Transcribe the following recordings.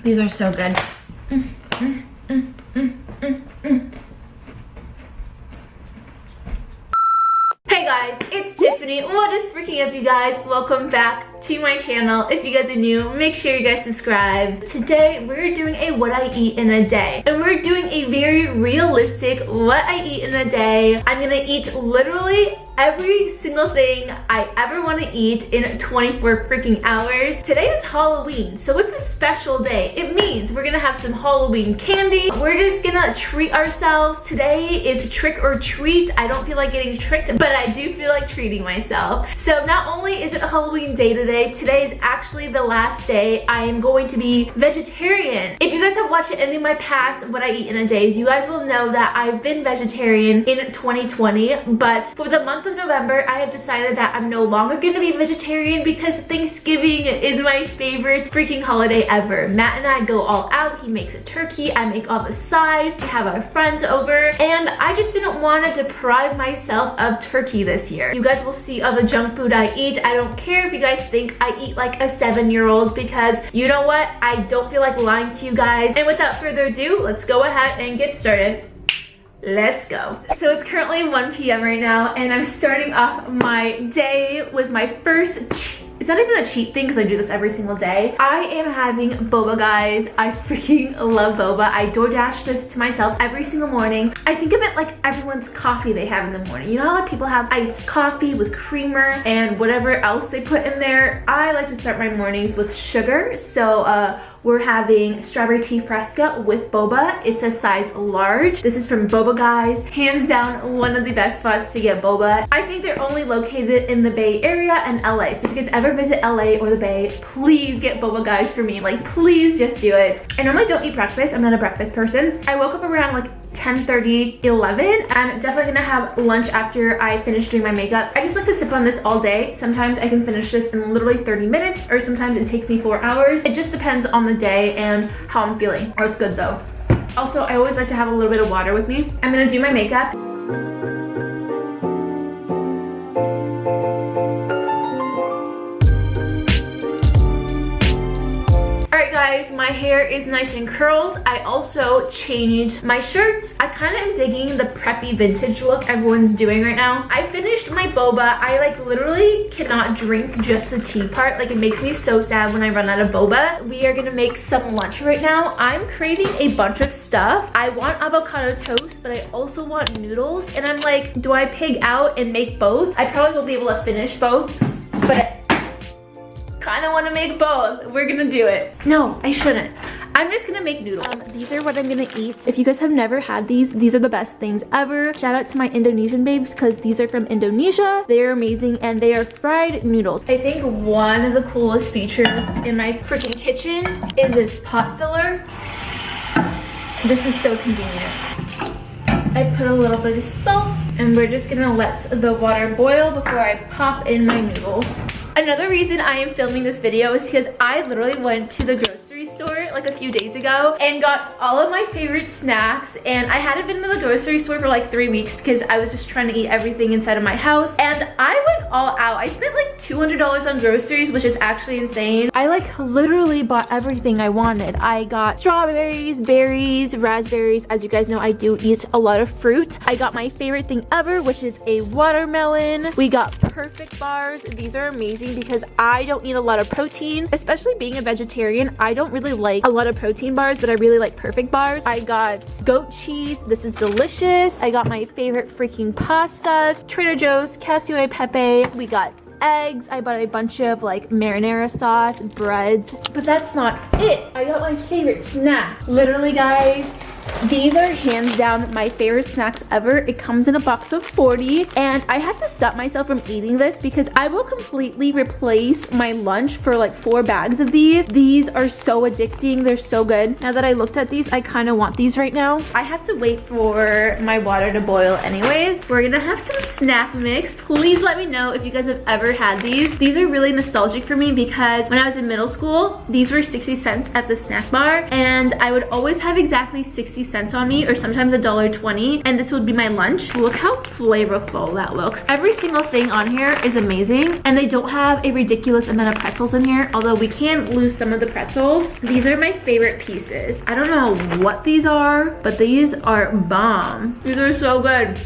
These are so good. Hey guys, it's Tiffany. What is freaking up, you guys? Welcome back to my channel. If you guys are new, make sure you guys subscribe. Today we're doing a what I eat in a day, and we're doing a very realistic what I eat in a day. I'm gonna eat literally every single thing I ever want to eat in 24 freaking hours. Today is Halloween, so it's a special day. It means we're gonna have some Halloween candy. We're just gonna treat ourselves. Today is trick or treat. I don't feel like getting tricked, but I do feel like treating myself. So not only is it a Halloween day today is actually the last day I am going to be vegetarian. If you guys have watched any of my past what I eat in a days, you guys will know that I've been vegetarian in 2020, but for the month of November, I have decided that I'm no longer going to be vegetarian because Thanksgiving is my favorite freaking holiday ever. Matt and I go all out. He makes a turkey, I make all the sides, we have our friends over, and I just didn't want to deprive myself of turkey this year. You guys will see all the junk food I eat. I don't care if you guys think I eat like a 7-year-old, because you know what? I don't feel like lying to you guys. And without further ado, let's go ahead and get started. Let's go. So it's currently 1 p.m. right now, and I'm starting off my day with my first it's not even a cheat thing because I do this every single day. I am having boba, guys. I freaking love boba. I DoorDash this to myself every single morning. I think of it like everyone's coffee they have in the morning. You know how people have iced coffee with creamer and whatever else they put in there? I like to start my mornings with sugar. So we're having strawberry tea fresca with boba. It's a size large. This is from Boba Guys. Hands down, one of the best spots to get boba. I think they're only located in the Bay Area and LA. So if you guys ever visit LA or the Bay, please get Boba Guys for me. Like, please just do it. I normally don't eat breakfast. I'm not a breakfast person. I woke up around like 10:30, 11. I'm definitely gonna have lunch after I finish doing my makeup. I just like to sip on this all day. Sometimes I can finish this in literally 30 minutes, or sometimes it takes me 4 hours. It just depends on the day and how I'm feeling. Oh, it's good though. Also, I always like to have a little bit of water with me. I'm gonna do my makeup. Guys, my hair is nice and curled. I also changed my shirt. I kind of am digging the preppy vintage look everyone's doing right now. I finished my boba. I like literally cannot drink just the tea part. Like, it makes me so sad when I run out of boba. We are gonna make some lunch right now. I'm craving a bunch of stuff. I want avocado toast, but I also want noodles. And I'm like, do I pig out and make both? I probably won't be able to finish both, but kind of want to make both. We're gonna do it. No, I shouldn't. I'm just gonna make noodles. These are what I'm gonna eat. If you guys have never had these are the best things ever. Shout out to my Indonesian babes, because these are from Indonesia. They're amazing, and they are fried noodles. I think one of the coolest features in my freaking kitchen is this pot filler. This is so convenient. I put a little bit of salt, and we're just gonna let the water boil before I pop in my noodles. Another reason I am filming this video is because I literally went to the grocery store like a few days ago and got all of my favorite snacks, and I hadn't been to the grocery store for like 3 weeks because I was just trying to eat everything inside of my house, and I went all out. I spent like $200 on groceries, which is actually insane. I like literally bought everything I wanted. I got strawberries, berries, raspberries. As you guys know, I do eat a lot of fruit. I got my favorite thing ever, which is a watermelon. We got Perfect bars. These are amazing because I don't eat a lot of protein, especially being a vegetarian. I don't really like a lot of protein bars, but I really like Perfect bars. I got goat cheese. This is delicious. I got my favorite freaking pastas, Trader Joe's Cassio e Pepe. We got eggs. I bought a bunch of like marinara sauce, breads, but that's not it. I got my favorite snack. Literally, guys, these are hands down my favorite snacks ever. It comes in a box of 40, and I have to stop myself from eating this because I will completely replace my lunch for like 4 bags of these. These are so addicting. They're so good. Now that I looked at these, I kind of want these right now. I have to wait for my water to boil anyways. We're gonna have some snack mix. Please let me know if you guys have ever had these. These are really nostalgic for me because when I was in middle school, these were 60 cents at the snack bar, and I would always have exactly 60 60 cents on me, or sometimes $1.20, and this would be my lunch. Look how flavorful that looks. Every single thing on here is amazing, and they don't have a ridiculous amount of pretzels in here, although we can lose some of the pretzels. These are my favorite pieces. I don't know what these are, but these are bomb. These are so good.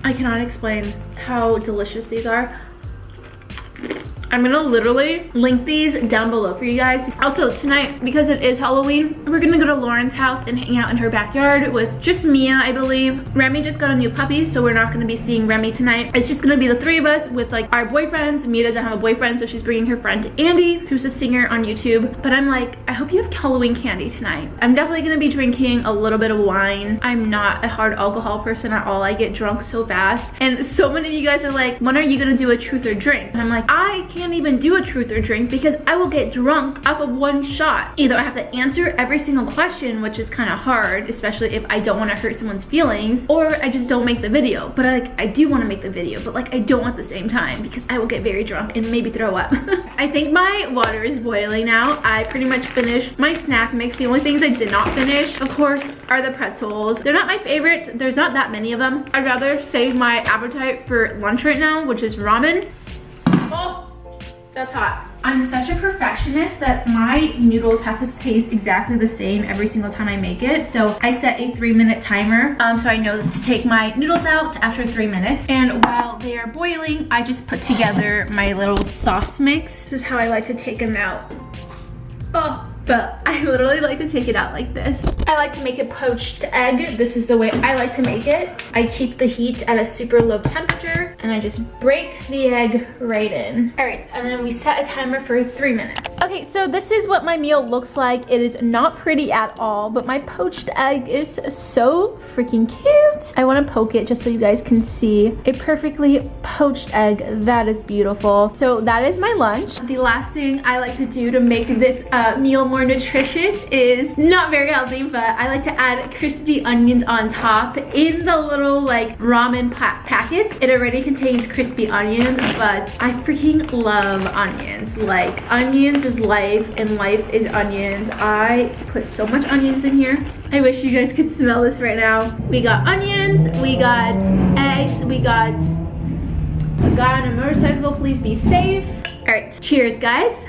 I cannot explain how delicious these are. I'm gonna literally link these down below for you guys. Also tonight, because it is Halloween, we're gonna go to Lauren's house and hang out in her backyard with just Mia, I believe. Remy just got a new puppy, so we're not gonna be seeing Remy tonight. It's just gonna be the three of us with like our boyfriends. Mia doesn't have a boyfriend, so she's bringing her friend Andy, who's a singer on YouTube. But I'm like, I hope you have Halloween candy tonight. I'm definitely gonna be drinking a little bit of wine. I'm not a hard alcohol person at all. I get drunk so fast. And so many of you guys are like, when are you gonna do a truth or drink? And I'm like, I can't even do a truth or drink because I will get drunk off of one shot. Either I have to answer every single question, which is kind of hard, especially if I don't want to hurt someone's feelings, or I just don't make the video. But I do want to make the video, but like I don't at the same time because I will get very drunk and maybe throw up. I think my water is boiling now. I pretty much finished my snack mix. The only things I did not finish, of course, are the pretzels. They're not my favorite. There's not that many of them. I'd rather save my appetite for lunch right now, which is ramen. Oh, that's hot. I'm such a perfectionist that my noodles have to taste exactly the same every single time I make it. So I set a 3-minute timer so I know to take my noodles out after 3 minutes. And while they are boiling, I just put together my little sauce mix. This is how I like to take them out. Oh. But I literally like to take it out like this. I like to make a poached egg. This is the way I like to make it. I keep the heat at a super low temperature and I just break the egg right in. All right, and then we set a timer for 3 minutes. Okay, so this is what my meal looks like. It is not pretty at all, but my poached egg is so freaking cute. I want to poke it just so you guys can see a perfectly poached egg. That is beautiful. So that is my lunch. The last thing I like to do to make this meal more nutritious is not very healthy, but I like to add crispy onions on top in the little like ramen packets. It already contains crispy onions, but I freaking love onions. Like, onions is life and life is onions. I put so much onions in here. I wish you guys could smell this right now. We got onions, we got eggs, we got a guy on a motorcycle, please be safe. All right, cheers guys.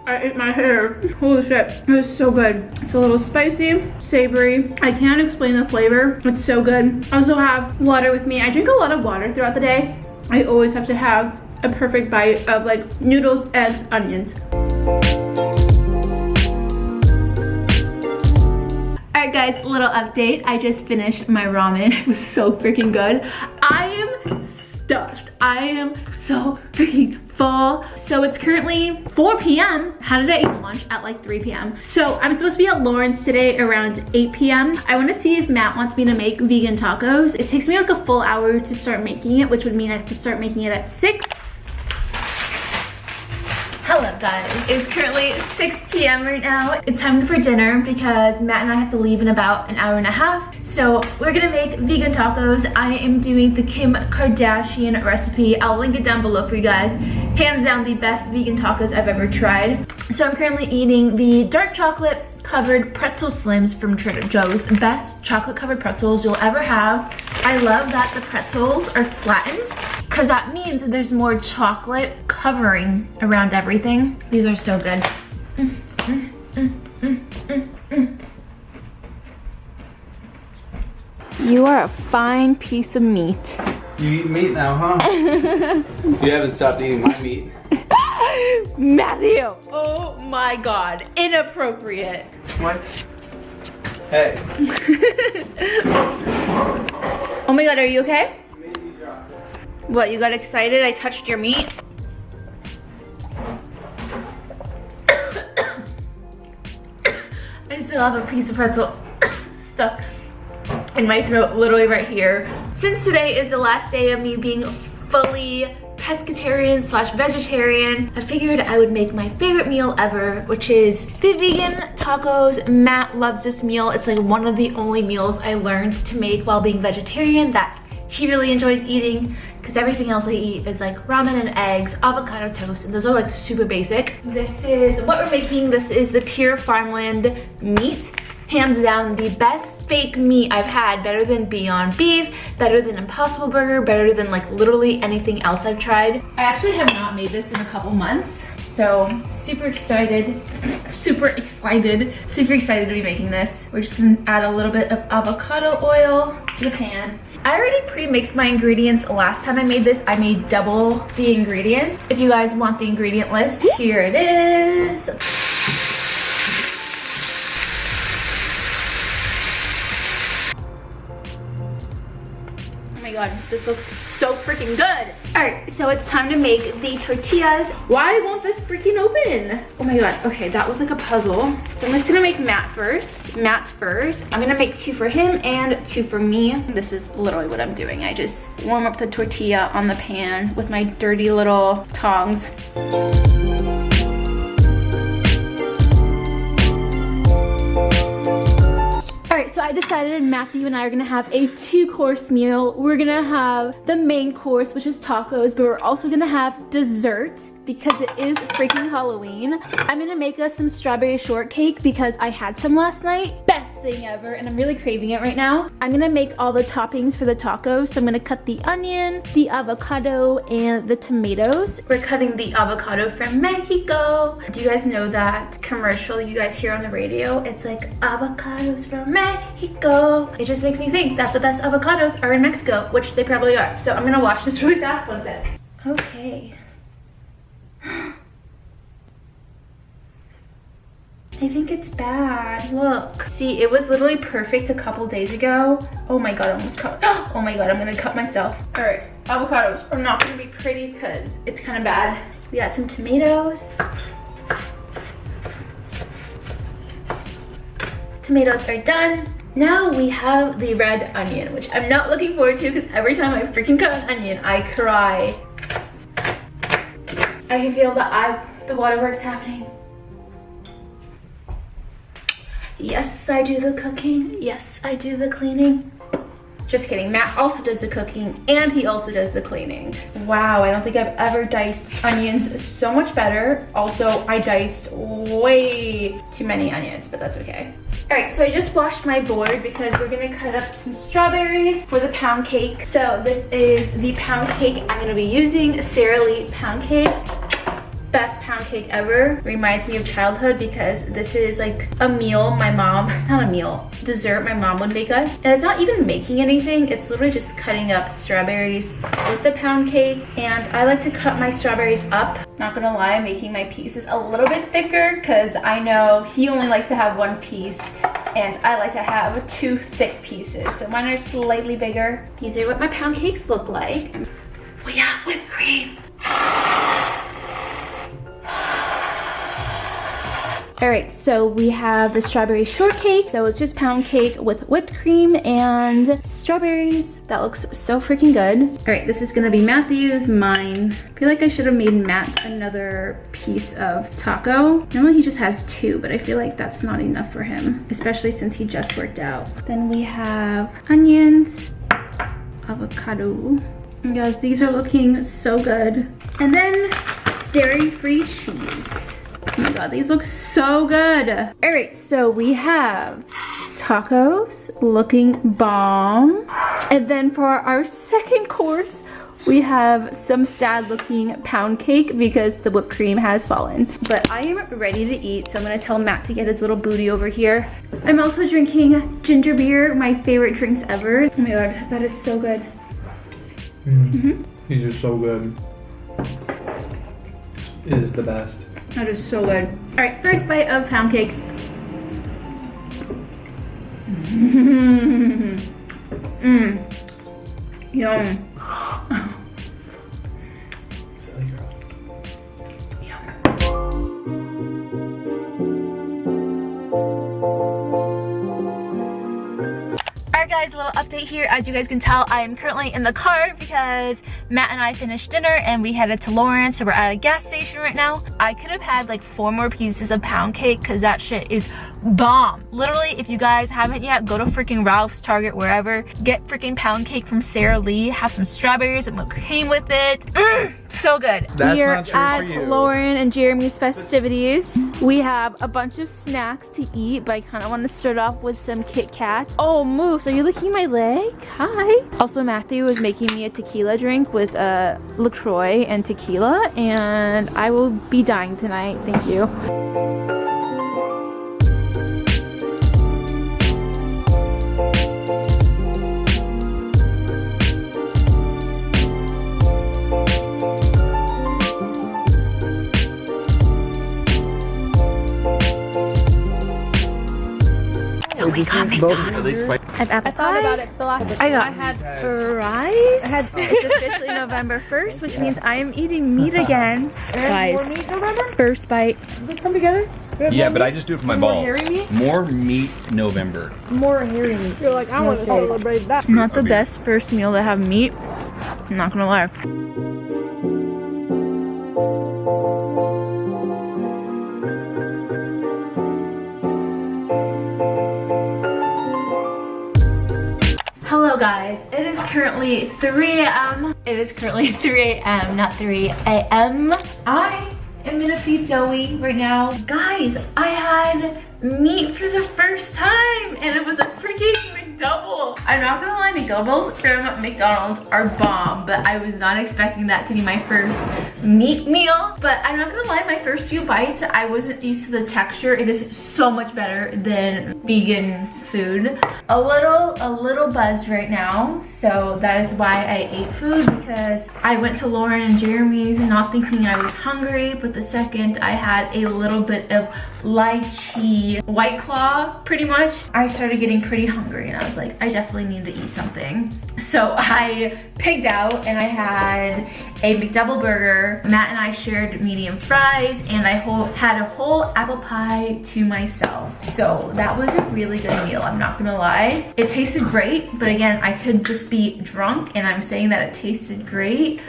I ate my hair. Holy shit, it is so good. It's a little spicy, savory. I can't explain the flavor. It's so good. I also have water with me. I drink a lot of water throughout the day. I always have to have a perfect bite of like noodles, eggs, onions. Alright guys, little update. I just finished my ramen. It was so freaking good. I am stuffed. I am so freaking full. So it's currently 4 p.m. How did I eat lunch at like 3 p.m.? So I'm supposed to be at Lauren's today around 8 p.m. I want to see if Matt wants me to make vegan tacos. It takes me like a full hour to start making it, which would mean I could start making it at 6. Hello guys, it's currently 6 p.m. right now. It's time for dinner because Matt and I have to leave in about an hour and a half. So we're gonna make vegan tacos. I am doing the Kim Kardashian recipe. I'll link it down below for you guys. Hands down the best vegan tacos I've ever tried. So I'm currently eating the dark chocolate covered pretzel slims from Trader Joe's. Best chocolate covered pretzels you'll ever have. I love that the pretzels are flattened because that means that there's more chocolate covering around everything. These are so good. You are a fine piece of meat. You eat meat now, huh? You haven't stopped eating my meat. Matthew! Oh my god. Inappropriate. What? Hey. Oh my god, are you okay? What, you got excited? I touched your meat? I still have a piece of pretzel stuck in my throat, literally right here. Since today is the last day of me being fully pescatarian / vegetarian, I figured I would make my favorite meal ever, which is the vegan tacos. Matt loves this meal. It's like one of the only meals I learned to make while being vegetarian that he really enjoys eating. because everything else I eat is like ramen and eggs, avocado toast, and those are like super basic. This is what we're making. This is the Pure Farmland meat. Hands down, the best fake meat I've had, better than Beyond Beef, better than Impossible Burger, better than like literally anything else I've tried. I actually have not made this in a couple months, so super excited to be making this. We're just gonna add a little bit of avocado oil to the pan. I already pre-mixed my ingredients. Last time I made this, I made double the ingredients. If you guys want the ingredient list, here it is. God, this looks so freaking good. All right, so it's time to make the tortillas. Why won't this freaking open? Oh my God, okay, that was like a puzzle. So I'm just gonna make Matt's first. I'm gonna make 2 for him and 2 for me. This is literally what I'm doing. I just warm up the tortilla on the pan with my dirty little tongs. Alright, so I decided Matthew and I are gonna have a 2-course meal. We're gonna have the main course, which is tacos, but we're also gonna have dessert because it is freaking Halloween. I'm gonna make us some strawberry shortcake because I had some last night. Best thing ever, and I'm really craving it right now. I'm gonna make all the toppings for the tacos. So I'm gonna cut the onion, the avocado, and the tomatoes. We're cutting the avocado from Mexico. Do you guys know that commercial you guys hear on the radio? It's like, avocados from Mexico. It just makes me think that the best avocados are in Mexico, which they probably are. So I'm gonna wash this really fast, one sec. Okay. I think it's bad. Look. See, it was literally perfect a couple days ago. Oh my God, I almost cut. Oh my God, I'm gonna cut myself. All right, avocados are not gonna be pretty because it's kind of bad. We got some tomatoes. Tomatoes are done. Now we have the red onion, which I'm not looking forward to because every time I freaking cut an onion, I cry. I can feel the waterworks happening. Yes, I do the cooking. Yes, I do the cleaning. Just kidding, Matt also does the cooking and he also does the cleaning. Wow, I don't think I've ever diced onions so much better. Also, I diced way too many onions, but that's okay. All right, so I just washed my board because we're gonna cut up some strawberries for the pound cake. So this is the pound cake I'm gonna be using, Sara Lee pound cake. Best pound cake ever. Reminds me of childhood because this is like a meal my mom, not a meal, dessert my mom would make us. And it's not even making anything, it's literally just cutting up strawberries with the pound cake. And I like to cut my strawberries up. Not gonna lie, I'm making my pieces a little bit thicker because I know he only likes to have 1 piece and I like to have 2 thick pieces. So mine are slightly bigger. These are what my pound cakes look like. We got whipped cream. All right, so we have the strawberry shortcake. So it's just pound cake with whipped cream and strawberries. That looks so freaking good. All right, this is gonna be Matthew's, mine. I feel like I should have made Matt another piece of taco. Normally he just has 2, but I feel like that's not enough for him, especially since he just worked out. Then we have onions, avocado. And guys, these are looking so good. And then dairy-free cheese. Oh my God, these look so good. All right, so we have tacos looking bomb. And then for our second course, we have some sad looking pound cake because the whipped cream has fallen. But I am ready to eat, so I'm gonna tell Matt to get his little booty over here. I'm also drinking ginger beer, my favorite drinks ever. Oh my God, that is so good. These are so good. It is the best. That is so good. All right, first bite of pound cake. Yum. Silly girl. Alright guys, a little update here. As you guys can tell, I am currently in the car because Matt and I finished dinner and we headed to Lawrence, so we're at a gas station right now. I could have had like 4 more pieces of pound cake because that shit is bomb. Literally, if you guys haven't yet, go to freaking Ralph's, Target, wherever. Get freaking pound cake from Sara Lee. Have some strawberries and whipped cream with it. So good. That's We're not true at for you. Lauren and Jeremy's festivities. We have a bunch of snacks to eat, but I kind of want to start off with some Kit Kats. Oh, Moose, are you licking my leg? Hi. Also, Matthew is making me a tequila drink with LaCroix and tequila, and I will be dying tonight. Thank you. So we got McDonald's. I have apple pie. I thought about it the last time. I had fries. It's officially November 1st, which means I am eating meat again. Guys, more meat November? First bite. Did they come together? Yeah, but I just do it for my balls. Hairy meat? More meat November. More hairy meat. You're like, I want to celebrate that. Not the best first meal to have meat. I'm not gonna lie. Hello guys, it is currently 3 a.m. It is currently 3 a.m., not 3 a.m. I am gonna feed Zoe right now. Guys, I had meat for the first time and it was a freaking McDouble. I'm not gonna lie, McDoubles from McDonald's are bomb, but I was not expecting that to be my first meat meal. But I'm not gonna lie, my first few bites, I wasn't used to the texture. It is so much better than vegan food. A little buzzed right now, so that is why I ate food, because I went to Lauren and Jeremy's not thinking I was hungry, but the second I had a little bit of lychee White Claw, pretty much, I started getting pretty hungry and I was like, I definitely need to eat something. So I pigged out and I had a McDouble burger. Matt and I shared medium fries and I had a whole apple pie to myself. So that was a really good meal, I'm not gonna lie. It tasted great, but again, I could just be drunk and I'm saying that it tasted great.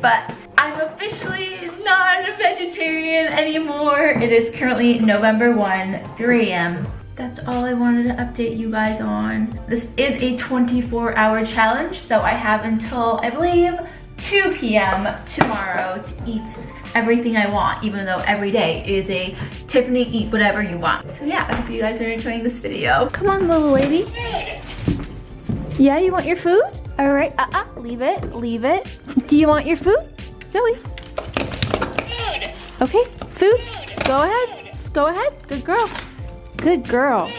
But I'm officially not a vegetarian anymore. It is currently November 1, 3 a.m. That's all I wanted to update you guys on. This is a 24-hour challenge, so I have until, I believe, 2 p.m. tomorrow to eat everything I want, even though every day is a Tiffany eat whatever you want. So yeah, I hope you guys are enjoying this video. Come on, little lady. Yeah, you want your food? All right, leave it, leave it. Do you want your food? Zoe? Food. Okay, food. Go ahead, go ahead, good girl. Good girl.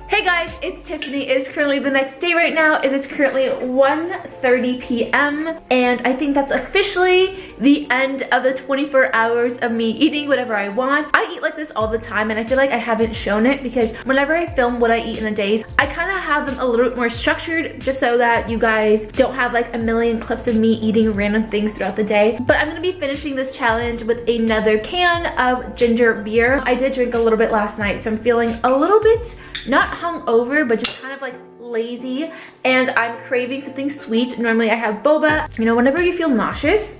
Hey guys, it's Tiffany. It is currently the next day right now. It is currently 1:30 p.m. and I think that's officially the end of the 24 hours of me eating whatever I want. I eat like this all the time and I feel like I haven't shown it because whenever I film what I eat in the days, I kind of have them a little bit more structured just so that you guys don't have like a million clips of me eating random things throughout the day. But I'm gonna be finishing this challenge with another can of ginger beer. I did drink a little bit last night, so I'm feeling a little bit not hungover, but just kind of like lazy, and I'm craving something sweet. Normally I have boba. You know, whenever you feel nauseous,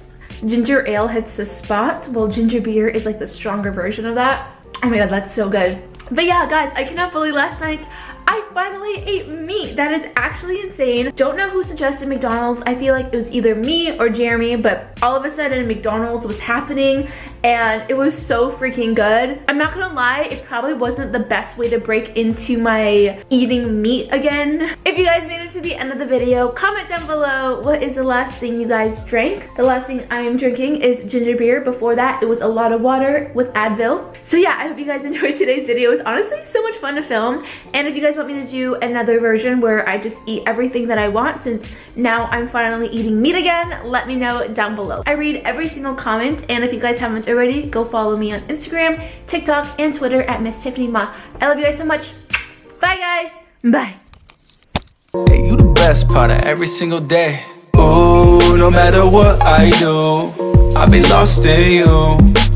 ginger ale hits the spot. Well, ginger beer is like the stronger version of that. Oh my god, that's so good. But yeah, guys, I cannot believe last night I finally ate meat. That is actually insane. Don't know who suggested McDonald's. I feel like it was either me or Jeremy, but all of a sudden McDonald's was happening and it was so freaking good. I'm not gonna lie, it probably wasn't the best way to break into my eating meat again. If you guys made it to the end of the video, comment down below what is the last thing you guys drank. The last thing I am drinking is ginger beer. Before that, it was a lot of water with Advil. So yeah, I hope you guys enjoyed today's video. It was honestly so much fun to film. And if you guys want me to do another version where I just eat everything that I want, since now I'm finally eating meat again, let me know down below. I read every single comment, and if you guys haven't already, go follow me on Instagram, TikTok, and Twitter at Miss Tiffany Ma. I love you guys so much. Bye guys. Bye. Hey, you the best part of every single day. Ooh, no matter what I do, I'll be lost in you.